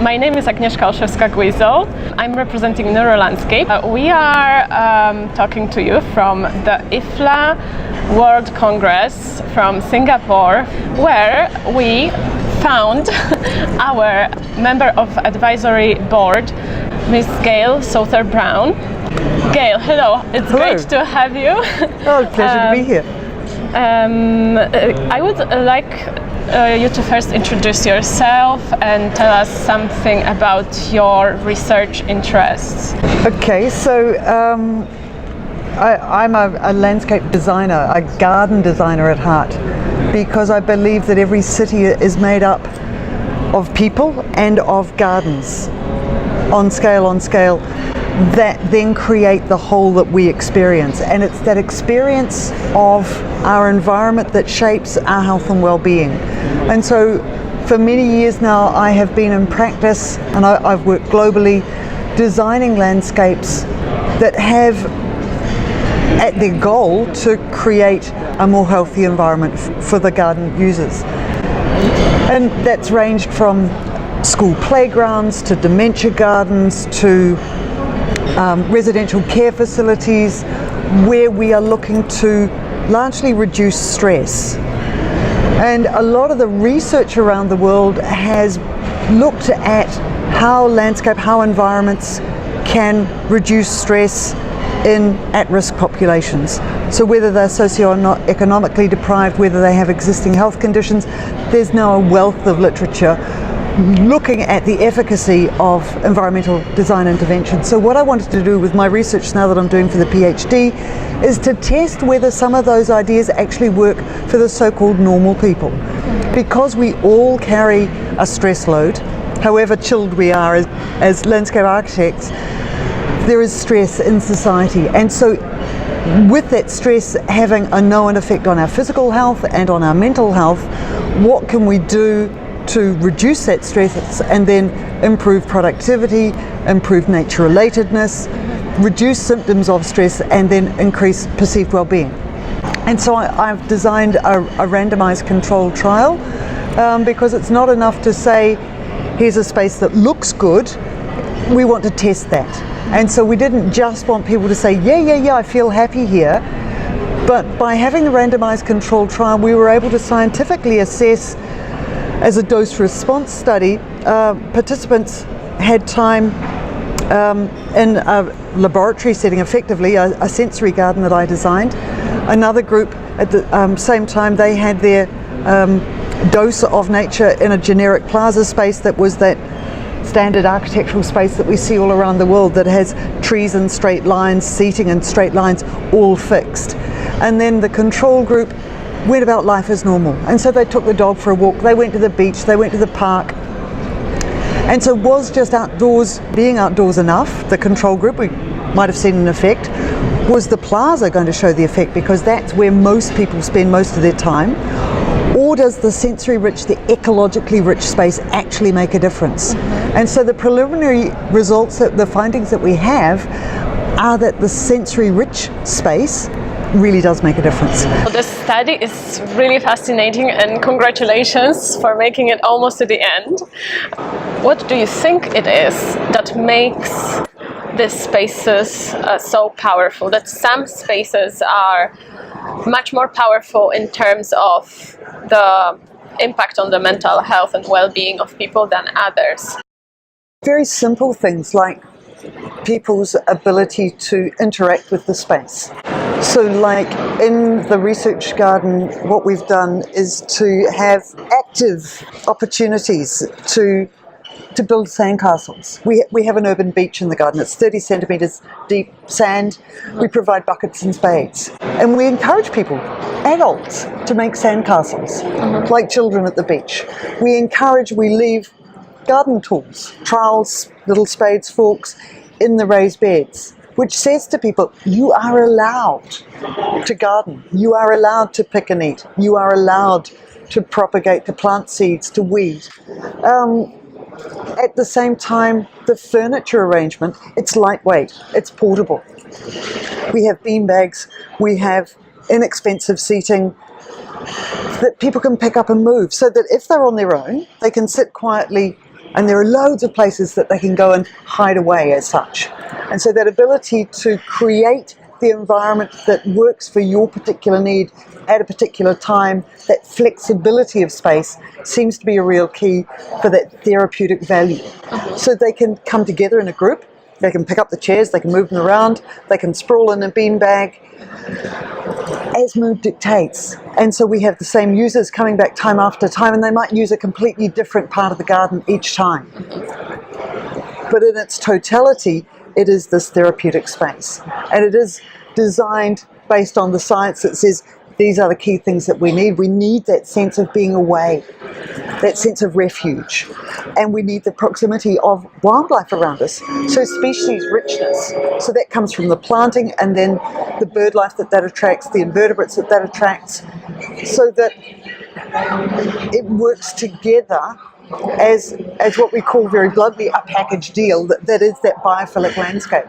My name is Agnieszka Olszewska-Guizzo. I'm representing NeuroLandscape. We are talking to you from the IFLA World Congress from Singapore, where we found our member of advisory board, Miss Gayle Souter-Brown. Gayle, hello. It's great to have you. Oh, pleasure to be here. I would like you to first introduce yourself and tell us something about your research interests. Okay, so I'm a landscape designer, a garden designer at heart, because I believe that every city is made up of people and of gardens on scale that then create the whole that we experience, and it's that experience of our environment that shapes our health and well-being. And so for many years now I have been in practice, and I've worked globally designing landscapes that have at their goal to create a more healthy environment for the garden users. And that's ranged from school playgrounds to dementia gardens to residential care facilities, where we are looking to largely reduce stress. And a lot of the research around the world has looked at how environments can reduce stress in at-risk populations. So whether they're socioeconomically deprived, whether they have existing health conditions, there's now a wealth of literature looking at the efficacy of environmental design intervention. So what I wanted to do with my research now that I'm doing for the PhD is to test whether some of those ideas actually work for the so-called normal people. Because we all carry a stress load, however chilled we are as landscape architects, there is stress in society. And so with that stress having a known effect on our physical health and on our mental health, what can we do to reduce that stress and then improve productivity, improve nature relatedness, reduce symptoms of stress, and then increase perceived well-being. And so I've designed a randomized control trial because it's not enough to say here's a space that looks good, we want to test that. And so we didn't just want people to say yeah, I feel happy here, but by having the randomized control trial we were able to scientifically assess. As a dose-response study, participants had time in a laboratory setting, effectively a sensory garden that I designed. Another group at the same time, they had their dose of nature in a generic plaza space that was that standard architectural space that we see all around the world that has trees and straight lines, seating and straight lines, all fixed. And then the control group went about life as normal, and so they took the dog for a walk, they went to the beach, they went to the park. And so was just being outdoors enough? The control group, we might have seen an effect. Was the plaza going to show the effect, because that's where most people spend most of their time? Or does the sensory rich, the ecologically rich space actually make a difference? And so the preliminary results, the findings that we have are that the sensory rich space really does make a difference. This study is really fascinating, and congratulations for making it almost to the end. What do you think it is that makes these spaces so powerful, that some spaces are much more powerful in terms of the impact on the mental health and well-being of people than others? Very simple things like people's ability to interact with the space. So like in the research garden, what we've done is to have active opportunities to build sandcastles. We have an urban beach in the garden. It's 30 centimetres deep sand. We provide buckets and spades. And we encourage people, adults, to make sandcastles, like children at the beach. We leave garden tools, trowels, little spades, forks, in the raised beds, which says to people, you are allowed to garden, you are allowed to pick and eat, you are allowed to propagate, to plant seeds, to weed. At the same time, the furniture arrangement, it's lightweight, it's portable. We have bean bags, we have inexpensive seating that people can pick up and move, so that if they're on their own, they can sit quietly And there are loads of places that they can go and hide away as such. And so that ability to create the environment that works for your particular need at a particular time, that flexibility of space seems to be a real key for that therapeutic value. So they can come together in a group, they can pick up the chairs, they can move them around, they can sprawl in a beanbag as mood dictates. And so we have the same users coming back time after time, and they might use a completely different part of the garden each time. But in its totality, it is this therapeutic space. And it is designed based on the science that says these are the key things that we need. We need that sense of being away, that sense of refuge. And we need the proximity of wildlife around us. So species richness. So that comes from the planting and then the bird life that attracts, the invertebrates that attracts, so that it works together as what we call very bluntly a package deal, that is that biophilic landscape.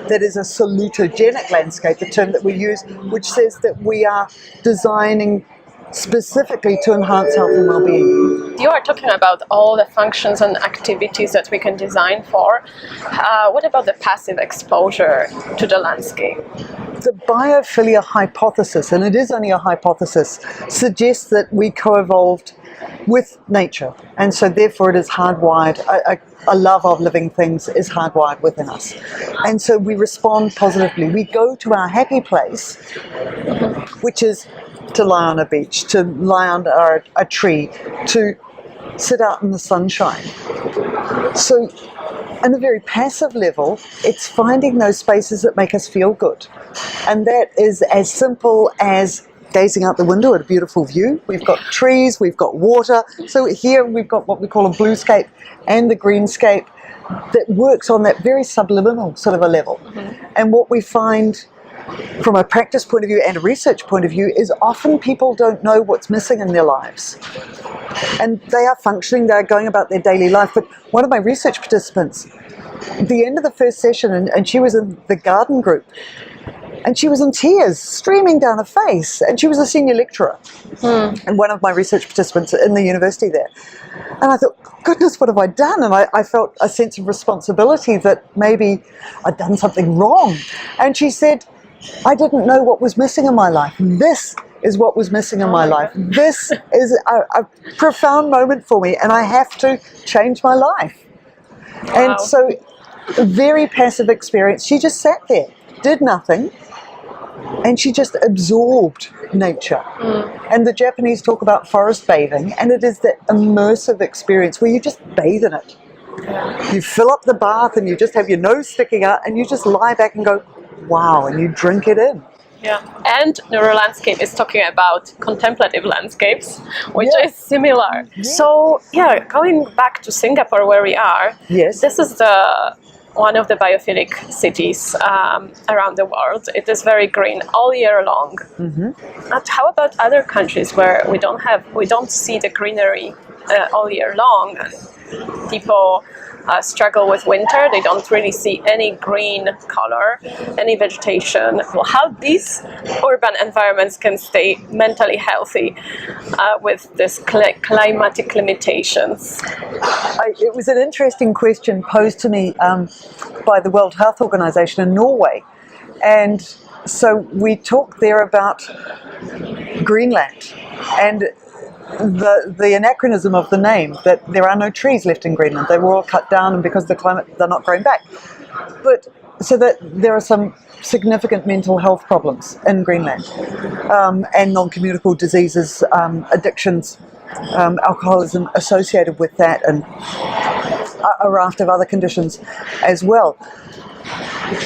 That is a salutogenic landscape, the term that we use, which says that we are designing specifically to enhance health and well-being. You are talking about all the functions and activities that we can design for. What about the passive exposure to the landscape? The biophilia hypothesis, and it is only a hypothesis, suggests that we co-evolved with nature, and so therefore it is hardwired. A love of living things is hardwired within us, and so we respond positively. We go to our happy place, which is to lie on a beach, to lie under a tree, to sit out in the sunshine. So on a very passive level, it's finding those spaces that make us feel good, and that is as simple as gazing out the window at a beautiful view. We've got trees, we've got water. So here we've got what we call a bluescape and the greenscape that works on that very subliminal sort of a level. And what we find from a practice point of view and a research point of view is often people don't know what's missing in their lives. And they are functioning, they're going about their daily life. But one of my research participants, at the end of the first session, and she was in the garden group, and she was in tears, streaming down her face. And she was a senior lecturer and one of my research participants in the university there. And I thought, goodness, what have I done? And I felt a sense of responsibility that maybe I'd done something wrong. And she said, I didn't know what was missing in my life. This is what was missing in my life. This is a profound moment for me, and I have to change my life. Wow. And so, a very passive experience. She just sat there, did nothing, and she just absorbed nature. And the Japanese talk about forest bathing, and it is that immersive experience where you just bathe in it. You fill up the bath and you just have your nose sticking out and you just lie back and go, wow, and you drink it in. Yeah, and NeuroLandscape is talking about contemplative landscapes, which is similar. So, going back to Singapore where we are, this is one of the biophilic cities around the world. It is very green all year long. But how about other countries where we don't see the greenery all year long? People struggle with winter. They don't really see any green color, any vegetation. Well, how these urban environments can stay mentally healthy with this climatic limitations? It was an interesting question posed to me by the World Health Organization in Norway. And so we talked there about Greenland and the anachronism of the name, that there are no trees left in Greenland. They were all cut down, and because of the climate, they're not growing back. But so that there are some significant mental health problems in Greenland, and non-communicable diseases, addictions, alcoholism associated with that, and a raft of other conditions as well.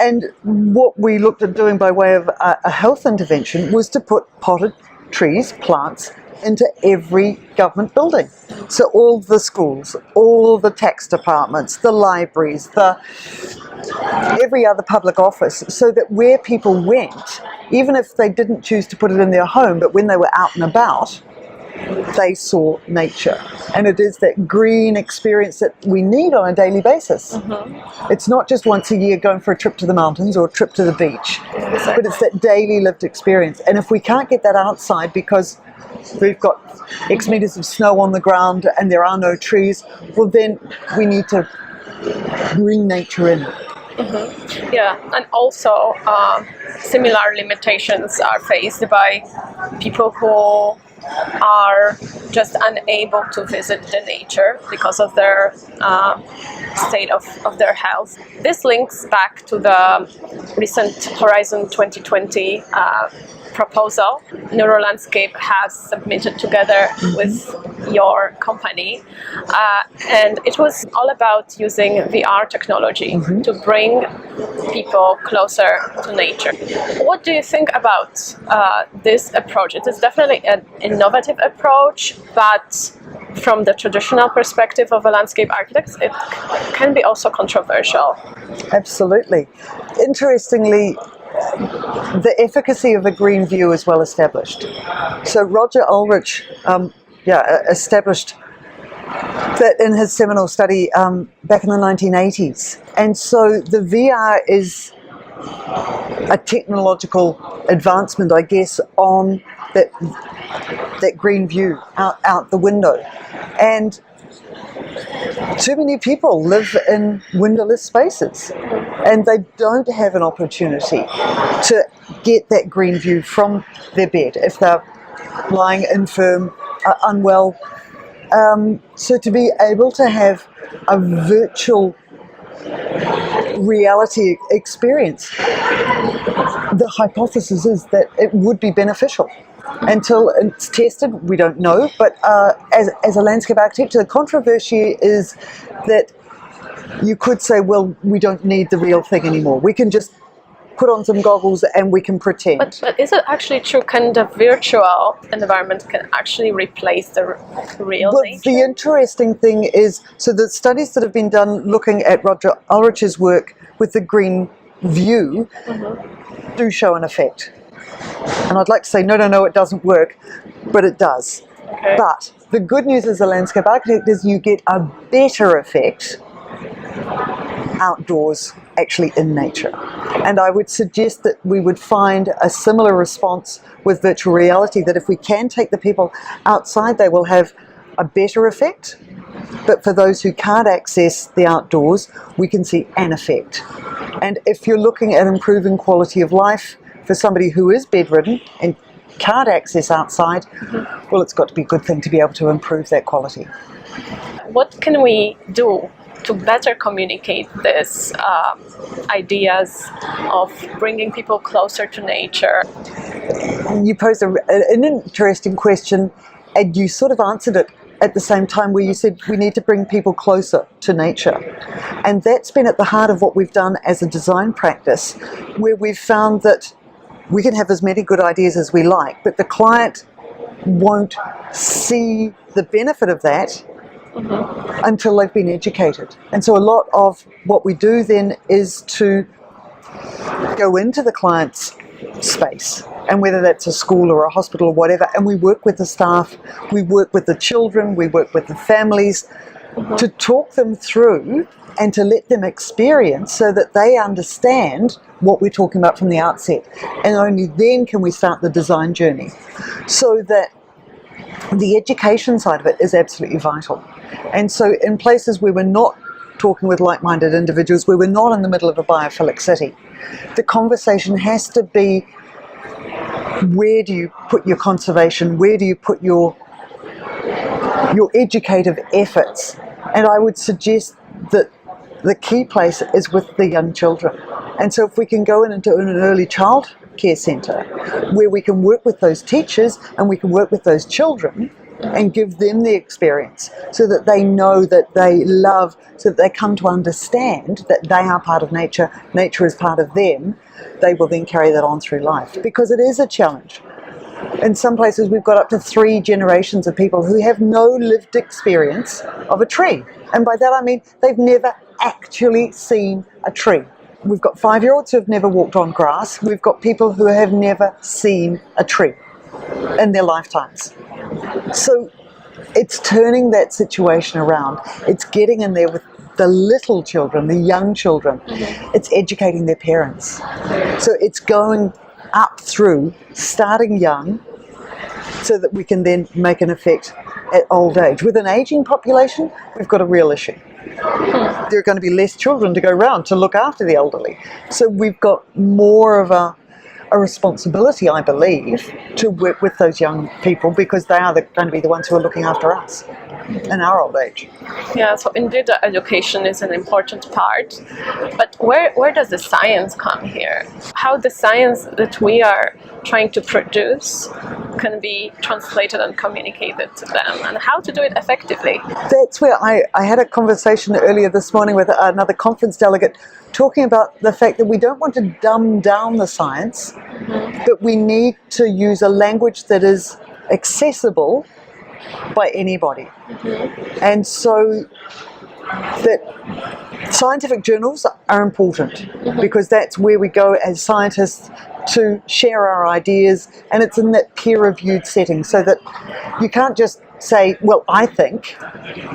And what we looked at doing by way of a health intervention was to put potted trees, plants, into every government building. So all the schools, all the tax departments, the libraries, every other public office, so that where people went, even if they didn't choose to put it in their home, but when they were out and about, they saw nature. And it is that green experience that we need on a daily basis. It's not just once a year going for a trip to the mountains or a trip to the beach, but it's that daily lived experience. And if we can't get that outside because we've got X meters of snow on the ground and there are no trees, well then we need to bring nature in. Yeah, and also similar limitations are faced by people who are just unable to visit the nature because of their state of their health. This links back to the recent Horizon 2020 proposal NeuroLandscape has submitted together with your company, and it was all about using VR technology to bring people closer to nature. What do you think about this approach? It is definitely an innovative approach, but from the traditional perspective of a landscape architect, it can be also controversial. Absolutely. Interestingly, the efficacy of a green view is well established. So Roger Ulrich established that in his seminal study back in the 1980s. And so the VR is a technological advancement, I guess, on that green view out the window. And too many people live in windowless spaces and they don't have an opportunity to get that green view from their bed if they're lying infirm, unwell. So to be able to have a virtual reality experience, the hypothesis is that it would be beneficial. Until it's tested, we don't know, but as a landscape architect, the controversy is that you could say, well, we don't need the real thing anymore. We can just put on some goggles and we can pretend. But is it actually true? Can the virtual environment can actually replace the real nature? The interesting thing is, so the studies that have been done looking at Roger Ulrich's work with the green view do show an effect. And I'd like to say, no, it doesn't work, but it does. Okay. But the good news as a landscape architect is you get a better effect outdoors, actually in nature. And I would suggest that we would find a similar response with virtual reality, that if we can take the people outside, they will have a better effect. But for those who can't access the outdoors, we can see an effect. And if you're looking at improving quality of life for somebody who is bedridden and can't access outside, well, it's got to be a good thing to be able to improve that quality. What can we do to better communicate these ideas of bringing people closer to nature? You posed an interesting question, and you sort of answered it at the same time, where you said we need to bring people closer to nature. And that's been at the heart of what we've done as a design practice, where we've found that we can have as many good ideas as we like, but the client won't see the benefit of that until they've been educated. And so a lot of what we do then is to go into the client's space, and whether that's a school or a hospital or whatever, and we work with the staff, we work with the children, we work with the families to talk them through and to let them experience so that they understand what we're talking about from the outset. And only then can we start the design journey. So that the education side of it is absolutely vital. And so in places where we're not talking with like-minded individuals, where we're not in the middle of a biophilic city, the conversation has to be, where do you put your conservation? Where do you put your educative efforts? And I would suggest that the key place is with the young children. And so if we can go in and do an early child care centre where we can work with those teachers and we can work with those children and give them the experience so that they know, that they love, so that they come to understand that they are part of nature, nature is part of them, they will then carry that on through life. Because it is a challenge. In some places we've got up to 3 generations of people who have no lived experience of a tree. And by that I mean they've never actually seen a tree. We've got 5-year-olds who have never walked on grass. We've got people who have never seen a tree in their lifetimes. So it's turning that situation around. It's getting in there with the little children, the young children. It's educating their parents. So it's going up through, starting young, so that we can then make an effect at old age. With an aging population, we've got a real issue. There are going to be less children to go around to look after the elderly. So we've got more of a responsibility, I believe, to work with those young people, because they are going to be the ones who are looking after us in our old age. Yeah, so indeed education is an important part, but where does the science come here? How the science that we are trying to produce can be translated and communicated to them, and how to do it effectively? That's where I had a conversation earlier this morning with another conference delegate, talking about the fact that we don't want to dumb down the science, but we need to use a language that is accessible by anybody. And so that scientific journals are important, because that's where we go as scientists to share our ideas, and it's in that peer-reviewed setting, so that you can't just say, well, I think,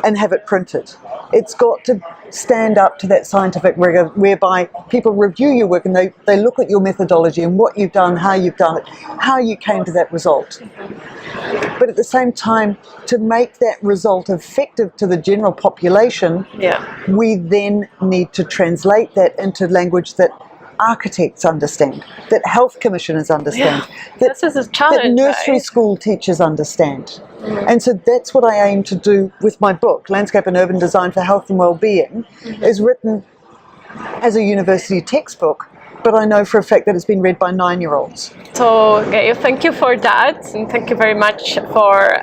and have it printed. It's got to stand up to that scientific rigor, whereby people review your work and they look at your methodology and what you've done, how you've done it, how you came to that result. But at the same time, to make that result effective to the general population, we then need to translate that into language that architects understand, that health commissioners understand, that, this is a challenge, that nursery school teachers understand. And so that's what I aim to do with my book, Landscape and Urban Design for Health and Wellbeing, is written as a university textbook, but I know for a fact that it's been read by 9-year-olds. So, Gayle, thank you for that, and thank you very much for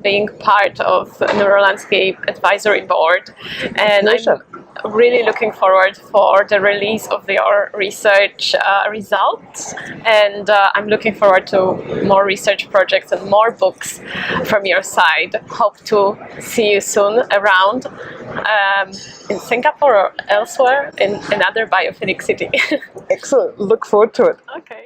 being part of the NeuroLandscape Advisory Board. And Pleasure. I'm really looking forward for the release of your research results, and I'm looking forward to more research projects and more books from your side. Hope to see you soon around in Singapore or elsewhere in another biophilic city. Excellent. Look forward to it. Okay.